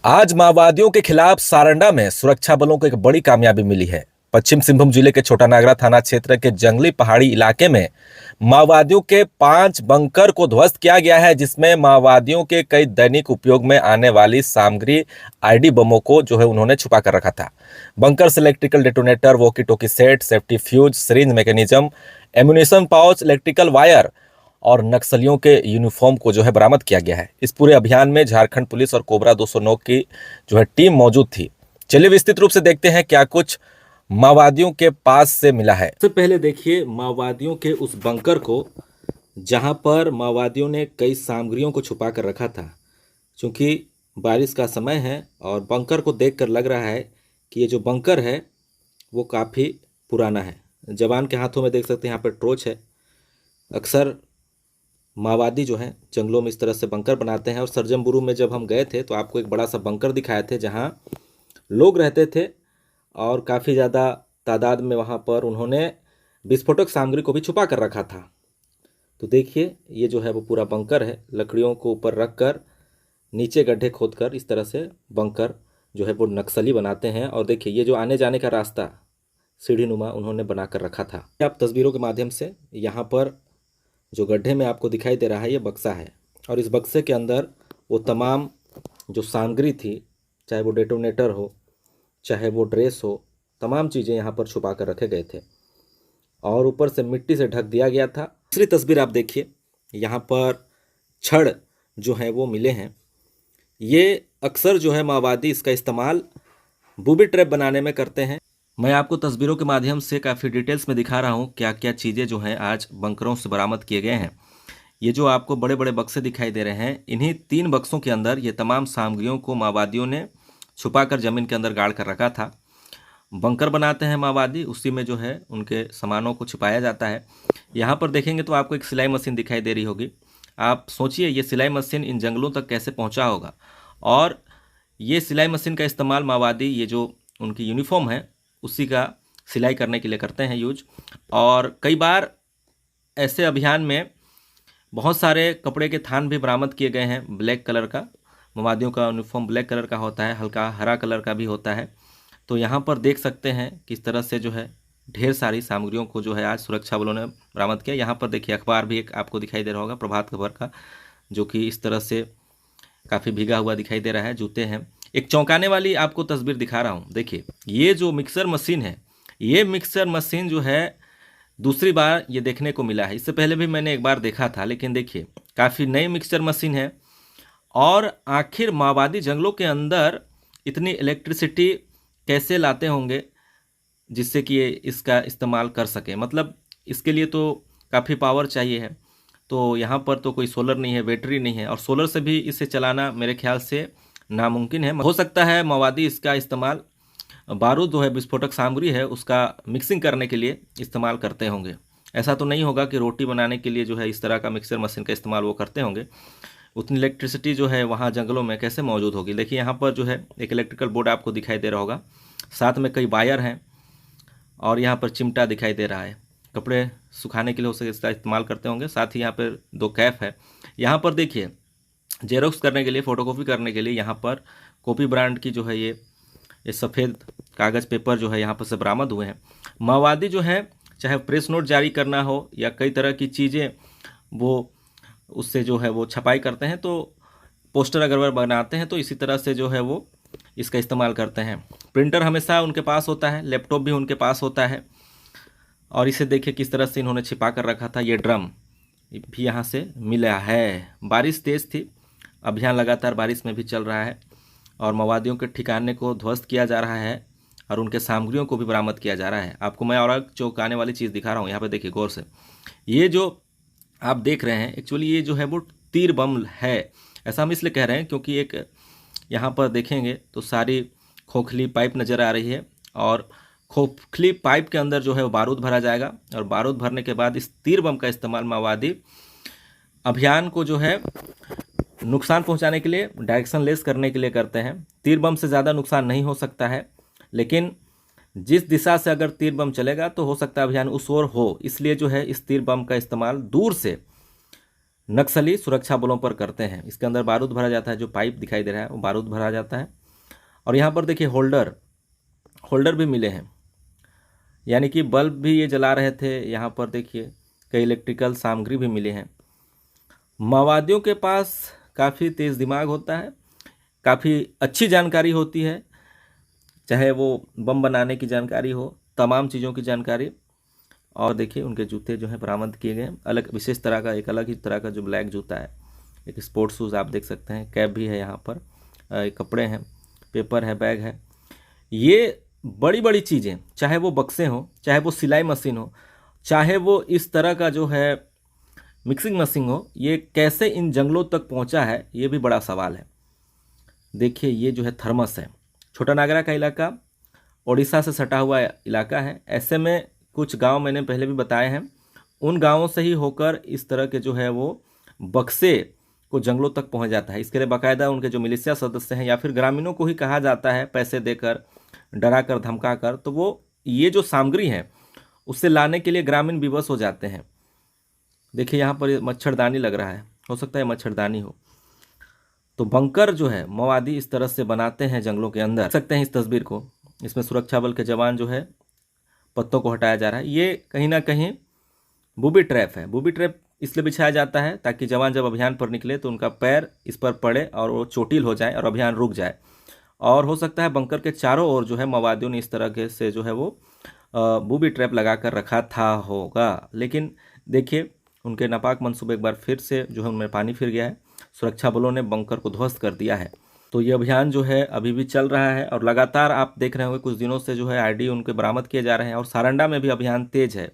आज माओवादियों के खिलाफ सारंडा में सुरक्षा बलों को एक बड़ी कामयाबी मिली है। पश्चिम सिंहभूम जिले के छोटा नागरा थाना क्षेत्र के जंगली पहाड़ी इलाके में माओवादियों के 5 बंकर को ध्वस्त किया गया है, जिसमें माओवादियों के कई दैनिक उपयोग में आने वाली सामग्री आईडी बमों को उन्होंने छुपा कर रखा था। बंकर से electrical detonator, walkie talkie set, safety fuse, syringe mechanism, ammunition pouch, electrical wire और नक्सलियों के यूनिफॉर्म को बरामद किया गया है। इस पूरे अभियान में झारखंड पुलिस और कोबरा 209 की टीम मौजूद थी। चलिए विस्तृत रूप से देखते हैं क्या कुछ माओवादियों के पास से मिला है। सबसे पहले देखिए माओवादियों के उस बंकर को, जहां पर माओवादियों ने कई सामग्रियों को छुपा कर रखा था। क्योंकि बारिश का समय है और बंकर को देखकर लग रहा है कि ये जो बंकर है वो काफ़ी पुराना है। जवान के हाथों में देख सकते हैं यहाँ पर टॉर्च है। अक्सर माओवादी जंगलों में इस तरह से बंकर बनाते हैं। और सरजमबुरु में जब हम गए थे तो आपको एक बड़ा सा बंकर दिखाए थे जहां लोग रहते थे और काफ़ी ज़्यादा तादाद में वहां पर उन्होंने विस्फोटक सामग्री को भी छुपा कर रखा था। तो देखिए ये वो पूरा बंकर है। लकड़ियों को ऊपर रख कर नीचे गड्ढे खोद कर इस तरह से बंकर वो नक्सली बनाते हैं। और देखिए ये जो आने जाने का रास्ता सीढ़ी नुमा उन्होंने बना कर रखा था। आप तस्वीरों के माध्यम से यहाँ पर जो गड्ढे में आपको दिखाई दे रहा है ये बक्सा है। और इस बक्से के अंदर वो तमाम जो सामग्री थी, चाहे वो डेटोनेटर हो, चाहे वो ड्रेस हो, तमाम चीज़ें यहाँ पर छुपा कर रखे गए थे और ऊपर से मिट्टी से ढक दिया गया था। दूसरी तस्वीर आप देखिए, यहाँ पर छड़ वो मिले हैं। ये अक्सर माओवादी इसका इस्तेमाल बूबी ट्रैप बनाने में करते हैं। मैं आपको तस्वीरों के माध्यम से काफ़ी डिटेल्स में दिखा रहा हूँ क्या क्या चीज़ें हैं आज बंकरों से बरामद किए गए हैं। ये जो आपको बड़े बड़े बक्से दिखाई दे रहे हैं, इन्हीं 3 बक्सों के अंदर ये तमाम सामग्रियों को माओवादियों ने छुपाकर ज़मीन के अंदर गाड़ कर रखा था। बंकर बनाते हैं माओवादी, उसी में उनके सामानों को छुपाया जाता है। यहाँ पर देखेंगे तो आपको एक सिलाई मशीन दिखाई दे रही होगी। आप सोचिए ये सिलाई मशीन इन जंगलों तक कैसे पहुँचा होगा। और ये सिलाई मशीन का इस्तेमाल माओवादी ये जो उनकी यूनिफॉर्म है उसी का सिलाई करने के लिए करते हैं यूज। और कई बार ऐसे अभियान में बहुत सारे कपड़े के थान भी बरामद किए गए हैं। ब्लैक कलर का, माओवादियों का यूनिफॉर्म ब्लैक कलर का होता है, हल्का हरा कलर का भी होता है। तो यहाँ पर देख सकते हैं किस तरह से ढेर सारी सामग्रियों को आज सुरक्षा बलों ने बरामद किया। यहाँ पर देखिए अखबार भी एक आपको दिखाई दे रहा होगा, प्रभात खबर का, जो कि इस तरह से काफ़ी भीगा हुआ दिखाई दे रहा है। जूते हैं। एक चौंकाने वाली आपको तस्वीर दिखा रहा हूँ। देखिए ये जो मिक्सर मशीन है, ये मिक्सर मशीन दूसरी बार ये देखने को मिला है। इससे पहले भी मैंने एक बार देखा था, लेकिन देखिए काफ़ी नई मिक्सर मशीन है। और आखिर माओवादी जंगलों के अंदर इतनी इलेक्ट्रिसिटी कैसे लाते होंगे जिससे कि ये इसका इस्तेमाल कर सके। मतलब इसके लिए तो काफ़ी पावर चाहिए है। तो यहाँ पर तो कोई सोलर नहीं है, बैटरी नहीं है, और सोलर से भी इसे चलाना मेरे ख्याल से नामुमकिन है। हो सकता है माओवादी इसका इस्तेमाल बारूद विस्फोटक सामग्री है उसका मिक्सिंग करने के लिए इस्तेमाल करते होंगे। ऐसा तो नहीं होगा कि रोटी बनाने के लिए इस तरह का मिक्सर मशीन का इस्तेमाल वो करते होंगे। उतनी इलेक्ट्रिसिटी वहाँ जंगलों में कैसे मौजूद होगी। देखिए यहाँ पर एक इलेक्ट्रिकल बोर्ड आपको दिखाई दे रहा होगा, साथ में कई वायर हैं और यहाँ पर चिमटा दिखाई दे रहा है। कपड़े सुखाने के लिए उसे इसका इस्तेमाल करते होंगे। साथ ही यहाँ पर 2 कैप है। यहाँ पर देखिए जेरोक्स करने के लिए, फ़ोटोकॉपी करने के लिए यहाँ पर कॉपी ब्रांड की ये सफ़ेद कागज़ पेपर यहाँ पर से बरामद हुए हैं। माओवादी चाहे प्रेस नोट जारी करना हो या कई तरह की चीज़ें वो उससे वो छपाई करते हैं, तो पोस्टर अगर वह बनाते हैं तो इसी तरह से वो इसका इस्तेमाल करते हैं। प्रिंटर हमेशा उनके पास होता है, लैपटॉप भी उनके पास होता है। और इसे देखिए किस तरह से इन्होंने छिपा कर रखा था। ये ड्रम भी यहाँ से मिला है। बारिश तेज़ थी, अभियान लगातार बारिश में भी चल रहा है और माओवादियों के ठिकाने को ध्वस्त किया जा रहा है और उनके सामग्रियों को भी बरामद किया जा रहा है। आपको मैं और एक चौंकाने वाली चीज़ दिखा रहा हूँ। यहाँ पे देखिए गौर से, ये जो आप देख रहे हैं एक्चुअली ये वो तीर बम है। ऐसा हम इसलिए कह रहे हैं क्योंकि एक यहाँ पर देखेंगे तो सारी खोखली पाइप नज़र आ रही है और खोखली पाइप के अंदर वो बारूद भरा जाएगा और बारूद भरने के बाद इस तीर बम का इस्तेमाल माओवादी अभियान को नुकसान पहुंचाने के लिए, डायरेक्शन लेस करने के लिए करते हैं। तीर बम से ज़्यादा नुकसान नहीं हो सकता है, लेकिन जिस दिशा से अगर तीर बम चलेगा तो हो सकता है अभियान उस ओर हो। इसलिए इस तीर बम का इस्तेमाल दूर से नक्सली सुरक्षा बलों पर करते हैं। इसके अंदर बारूद भरा जाता है, जो पाइप दिखाई दे रहा है वो बारूद भरा जाता है। और यहाँ पर देखिए होल्डर भी मिले हैं, यानी कि बल्ब भी ये जला रहे थे। यहाँ पर देखिए कई इलेक्ट्रिकल सामग्री भी मिले हैं। माओवादियों के पास काफ़ी तेज़ दिमाग होता है, काफ़ी अच्छी जानकारी होती है, चाहे वो बम बनाने की जानकारी हो, तमाम चीज़ों की जानकारी। और देखिए उनके जूते जो है बरामद किए गए, अलग विशेष तरह का, एक अलग ही तरह का जो ब्लैक जूता है, एक स्पोर्ट्स शूज़ आप देख सकते हैं, कैप भी है यहाँ पर, कपड़े हैं, पेपर है, बैग है। ये बड़ी बड़ी चीज़ें, चाहे वो बक्से हों, चाहे वो सिलाई मशीन हो, चाहे वो इस तरह का जो है मिक्सिंग मशीन हो, ये कैसे इन जंगलों तक पहुंचा है, ये भी बड़ा सवाल है। देखिए ये जो है थर्मस है, छोटा नागरा का इलाका उड़ीसा से सटा हुआ इलाका है। ऐसे में कुछ गांव मैंने पहले भी बताए हैं, उन गांवों से ही होकर इस तरह के जो है वो बक्से को जंगलों तक पहुंच जाता है। इसके लिए बाकायदा उनके जो मिलिशिया सदस्य हैं या फिर ग्रामीणों को ही कहा जाता है, पैसे देकर, डरा कर, धमका कर, तो वो ये जो सामग्री है उससे लाने के लिए ग्रामीण विवश हो जाते हैं। देखिए यहाँ पर मच्छरदानी लग रहा है, हो सकता है मच्छरदानी हो। तो बंकर जो है माओवादी इस तरह से बनाते हैं जंगलों के अंदर। देख सकते हैं इस तस्वीर को, इसमें सुरक्षा बल के जवान जो है पत्तों को हटाया जा रहा है। ये कहीं ना कहीं बूबी ट्रैप है। बूबी ट्रैप इसलिए बिछाया जाता है ताकि जवान जब अभियान पर निकले तो उनका पैर इस पर पड़े और वो चोटिल हो जाए और अभियान रुक जाए। और हो सकता है बंकर के चारों ओर जो है माओवादियों ने इस तरह के से जो है वो बूबी ट्रैप लगा कर रखा था होगा। लेकिन देखिए उनके नापाक मंसूबे एक बार फिर से जो है उनमें पानी फिर गया है। सुरक्षा बलों ने बंकर को ध्वस्त कर दिया है। तो ये अभियान जो है अभी भी चल रहा है और लगातार आप देख रहे होंगे कुछ दिनों से जो है आईडी उनके बरामद किए जा रहे हैं और सारंडा में भी अभियान तेज है।